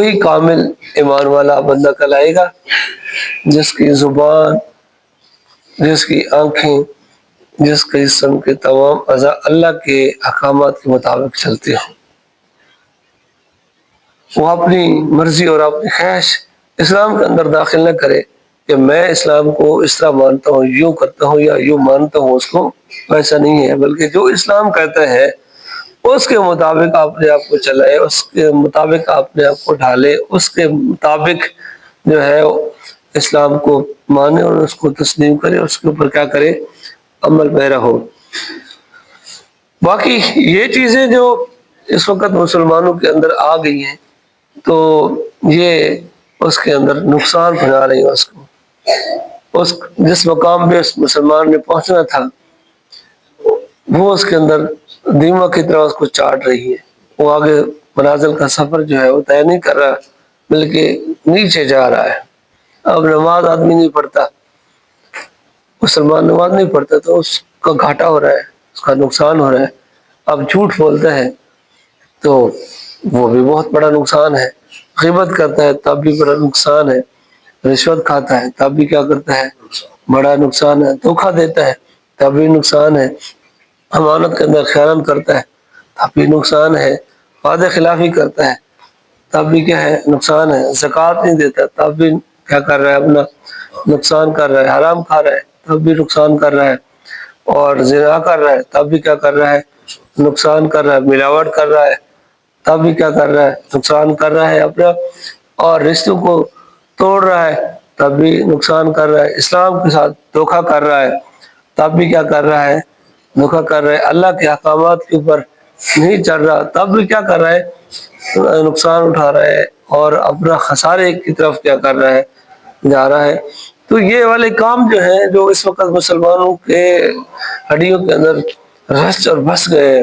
وہی کامل ایمان والا بندہ کہلائے گا جس کی زبان، جس کی آنکھیں، جس کے جسم کے تمام اعضاء اللہ کے احکامات کے مطابق چلتے ہوں۔ وہ اپنی مرضی اور اپنی خواہش اسلام کے اندر داخل نہ کرے کہ میں اسلام کو اس طرح مانتا ہوں، یوں کرتا ہوں یا یوں مانتا ہوں، اس کو ویسا نہیں ہے، بلکہ جو اسلام کہتا ہے اس کے مطابق اپنے آپ کو چلائے، اس کے مطابق اپنے آپ کو ڈھالے، اس کے مطابق جو ہے اسلام کو مانے اور اس کو تسلیم کرے، اس کے اوپر کیا کرے، عمل پیرا ہو۔ باقی یہ چیزیں جو اس وقت مسلمانوں کے اندر آ گئی ہیں تو یہ اس کے اندر نقصان پہنچا رہی ہے اس کو، جس مقام پہ اس مسلمان نے پہنچنا تھا وہ اس کے اندر دیمک کی طرح اس کو چاٹ رہی ہے۔ وہ آگے منازل کا سفر جو ہے وہ طے نہیں کر رہا بلکہ نیچے جا رہا ہے۔ اب نماز آدمی نہیں پڑھتا، مسلمان نماز نہیں پڑھتا تو اس کا گھاٹا ہو رہا ہے، اس کا نقصان ہو رہا ہے۔ اب جھوٹ بولتا ہے تو وہ بھی بہت بڑا نقصان ہے، غیبت کرتا ہے تب بھی بڑا نقصان ہے، رشوت کھاتا ہے تب بھی کیا کرتا ہے، بڑا نقصان ہے، دھوکہ دیتا ہے تب بھی نقصان ہے، امانت کے اندر خیانت کرتا ہے تب بھی نقصان ہے، وعدہ خلافی کرتا ہے تب بھی کیا ہے، نقصان ہے، زکوٰۃ نہیں دیتا تب بھی کیا کر رہا ہے، اپنا نقصان کر رہا ہے، حرام کھا رہا ہے تب بھی نقصان کر رہا ہے، اور زنا کر رہا ہے تب بھی کیا کر رہا ہے، نقصان کر رہا ہے، ملاوٹ کر رہا ہے تب بھی کیا کر رہا ہے، نقصان کر رہا ہے اپنا، اور رشتوں کو توڑ رہا ہے تب بھی نقصان کر رہا ہے، اسلام کے ساتھ دھوکہ کر رہا ہے تب بھی کیا کر رہا ہے، دھوکہ کر رہا ہے، اللہ کے احکامات کے اوپر نہیں چل رہا تب بھی کیا کر رہا ہے، نقصان اٹھا رہا ہے اور اپنا خسارے کی طرف کیا کر رہا ہے، جا رہا ہے۔ تو یہ والے کام جو ہیں جو اس وقت مسلمانوں کے ہڈیوں کے اندر رچ اور بس گئے،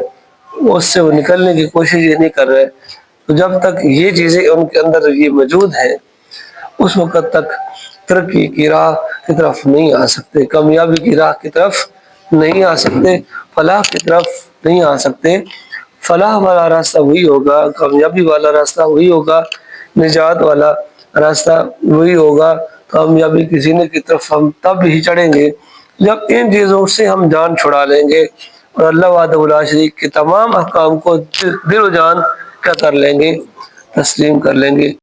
اس سے وہ نکلنے کی کوشش یہ نہیں کر رہے۔ تو جب تک یہ چیزیں ان کے اندر یہ موجود ہیں اس وقت تک ترقی کی راہ کی طرف نہیں آ سکتے، کامیابی کی راہ کی طرف نہیں آ سکتے، فلاح کی طرف نہیں آ سکتے۔ فلاح والا راستہ وہی ہوگا، کامیابی والا راستہ وہی ہوگا، نجات والا راستہ وہی ہوگا، کامیابی کی زینے کی طرف ہم تب ہی چڑھیں گے جب ان چیزوں سے ہم جان چھڑا لیں گے اور اللہ وحدہ لا شریک کے تمام احکام کو دل و جان کیا کر لیں گے، تسلیم کر لیں گے۔